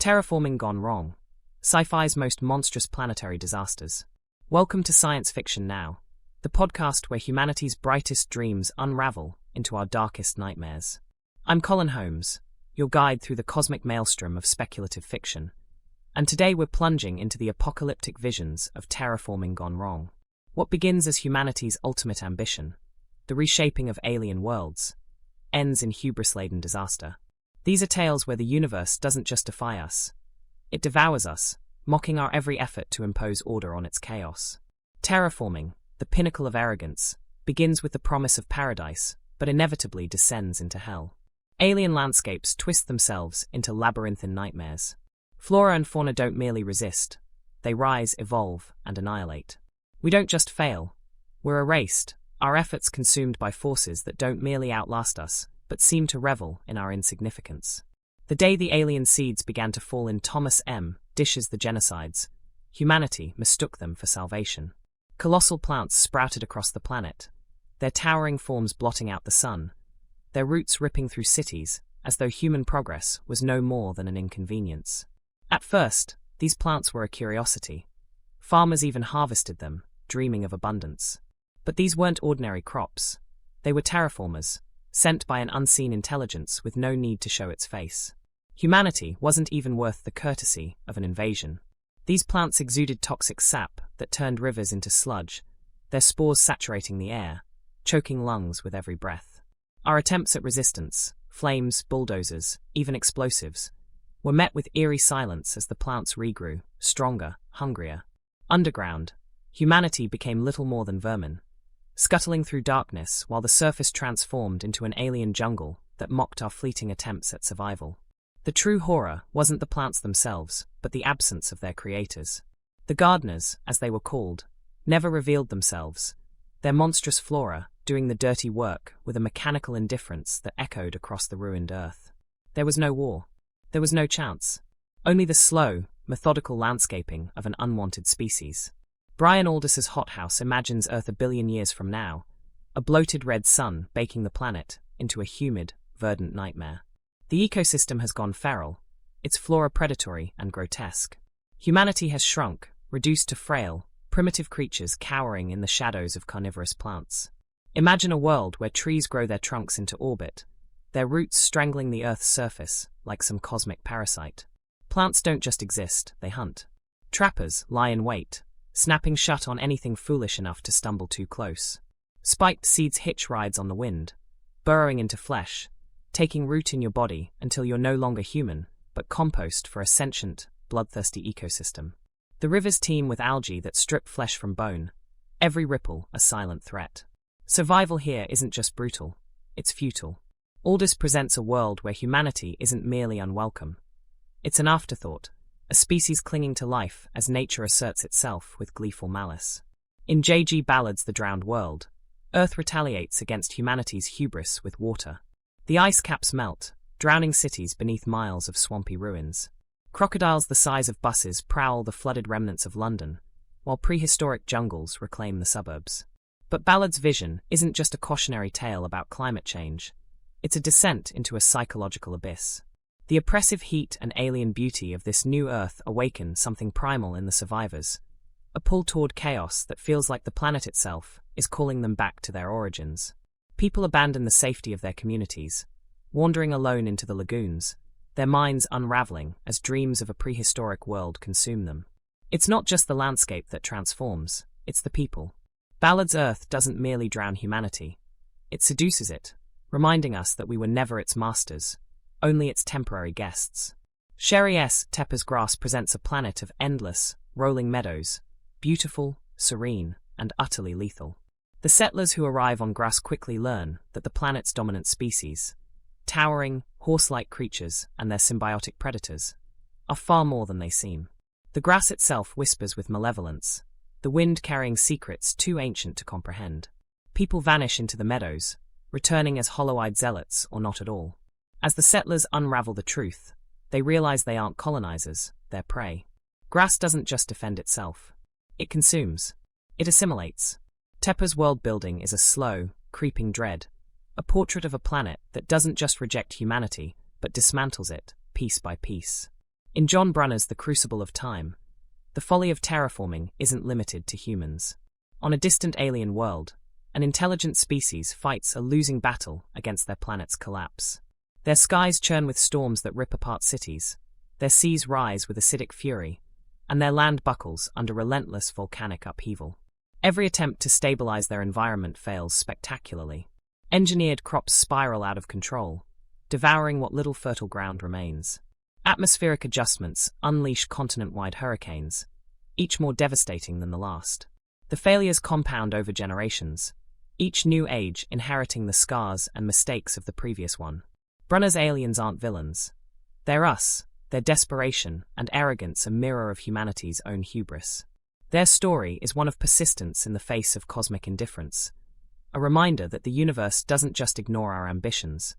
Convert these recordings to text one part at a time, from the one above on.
Terraforming gone wrong. Sci-Fi's most monstrous planetary disasters. Welcome to Science Fiction Now, the podcast where humanity's brightest dreams unravel into our darkest nightmares. I'm Colin Holmes, your guide through the cosmic maelstrom of speculative fiction, and today we're plunging into the apocalyptic visions of terraforming gone wrong. What begins as humanity's ultimate ambition, the reshaping of alien worlds, ends in hubris-laden disaster. These are tales where the universe doesn't just defy us. It devours us, mocking our every effort to impose order on its chaos. Terraforming, the pinnacle of arrogance, begins with the promise of paradise, but inevitably descends into hell. Alien landscapes twist themselves into labyrinthine nightmares. Flora and fauna don't merely resist. They rise, evolve, and annihilate. We don't just fail. We're erased, our efforts consumed by forces that don't merely outlast us, but seem to revel in our insignificance. The day the alien seeds began to fall in Thomas M. Disch's The Genocides, humanity mistook them for salvation. Colossal plants sprouted across the planet, their towering forms blotting out the sun, their roots ripping through cities as though human progress was no more than an inconvenience. At first, these plants were a curiosity. Farmers even harvested them, dreaming of abundance. But these weren't ordinary crops. They were terraformers, sent by an unseen intelligence with no need to show its face. Humanity wasn't even worth the courtesy of an invasion. These plants exuded toxic sap that turned rivers into sludge, their spores saturating the air, choking lungs with every breath. Our attempts at resistance, flames, bulldozers, even explosives, were met with eerie silence as the plants regrew, stronger, hungrier. Underground, humanity became little more than vermin, scuttling through darkness while the surface transformed into an alien jungle that mocked our fleeting attempts at survival. The true horror wasn't the plants themselves, but the absence of their creators. The gardeners, as they were called, never revealed themselves, their monstrous flora doing the dirty work with a mechanical indifference that echoed across the ruined earth. There was no war. There was no chance. Only the slow, methodical landscaping of an unwanted species. Brian Aldiss's Hothouse imagines Earth a billion years from now, a bloated red sun baking the planet into a humid, verdant nightmare. The ecosystem has gone feral, its flora predatory and grotesque. Humanity has shrunk, reduced to frail, primitive creatures cowering in the shadows of carnivorous plants. Imagine a world where trees grow their trunks into orbit, their roots strangling the Earth's surface like some cosmic parasite. Plants don't just exist, they hunt. Trappers lie in wait, snapping shut on anything foolish enough to stumble too close. Spiked seeds hitch rides on the wind, burrowing into flesh, taking root in your body until you're no longer human, but compost for a sentient, bloodthirsty ecosystem. The rivers teem with algae that strip flesh from bone, every ripple a silent threat. Survival here isn't just brutal, it's futile. Aldiss presents a world where humanity isn't merely unwelcome. It's an afterthought, a species clinging to life as nature asserts itself with gleeful malice. In J.G. Ballard's The Drowned World, Earth retaliates against humanity's hubris with water. The ice caps melt, drowning cities beneath miles of swampy ruins. Crocodiles the size of buses prowl the flooded remnants of London, while prehistoric jungles reclaim the suburbs. But Ballard's vision isn't just a cautionary tale about climate change. It's a descent into a psychological abyss. The oppressive heat and alien beauty of this new Earth awaken something primal in the survivors, a pull toward chaos that feels like the planet itself is calling them back to their origins. People abandon the safety of their communities, wandering alone into the lagoons, their minds unraveling as dreams of a prehistoric world consume them. It's not just the landscape that transforms, it's the people. Ballard's Earth doesn't merely drown humanity, it seduces it, reminding us that we were never its masters, only its temporary guests. Sheri's Tepper's Grass presents a planet of endless, rolling meadows, beautiful, serene, and utterly lethal. The settlers who arrive on Grass quickly learn that the planet's dominant species, towering, horse-like creatures and their symbiotic predators, are far more than they seem. The grass itself whispers with malevolence, the wind carrying secrets too ancient to comprehend. People vanish into the meadows, returning as hollow-eyed zealots or not at all. As the settlers unravel the truth, they realize they aren't colonizers, they're prey. Grass doesn't just defend itself. It consumes. It assimilates. Tepper's world-building is a slow, creeping dread, a portrait of a planet that doesn't just reject humanity, but dismantles it, piece by piece. In John Brunner's The Crucible of Time, the folly of terraforming isn't limited to humans. On a distant alien world, an intelligent species fights a losing battle against their planet's collapse. Their skies churn with storms that rip apart cities, their seas rise with acidic fury, and their land buckles under relentless volcanic upheaval. Every attempt to stabilize their environment fails spectacularly. Engineered crops spiral out of control, devouring what little fertile ground remains. Atmospheric adjustments unleash continent-wide hurricanes, each more devastating than the last. The failures compound over generations, each new age inheriting the scars and mistakes of the previous one. Brunner's aliens aren't villains. They're us, their desperation and arrogance a mirror of humanity's own hubris. Their story is one of persistence in the face of cosmic indifference, a reminder that the universe doesn't just ignore our ambitions,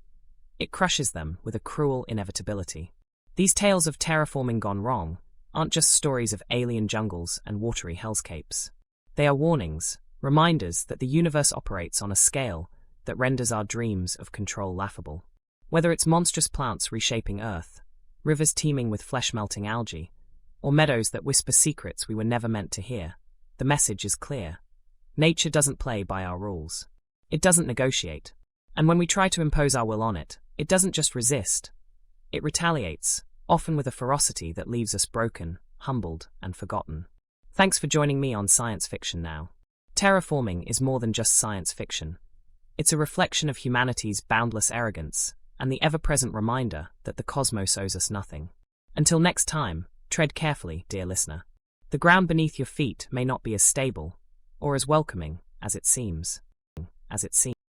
it crushes them with a cruel inevitability. These tales of terraforming gone wrong aren't just stories of alien jungles and watery hellscapes. They are warnings, reminders that the universe operates on a scale that renders our dreams of control laughable. Whether it's monstrous plants reshaping Earth, rivers teeming with flesh-melting algae, or meadows that whisper secrets we were never meant to hear, the message is clear. Nature doesn't play by our rules. It doesn't negotiate. And when we try to impose our will on it, it doesn't just resist. It retaliates, often with a ferocity that leaves us broken, humbled, and forgotten. Thanks for joining me on Science Fiction Now. Terraforming is more than just science fiction. It's a reflection of humanity's boundless arrogance and the ever-present reminder that the cosmos owes us nothing. Until next time, tread carefully, dear listener. The ground beneath your feet may not be as stable or as welcoming as it seems.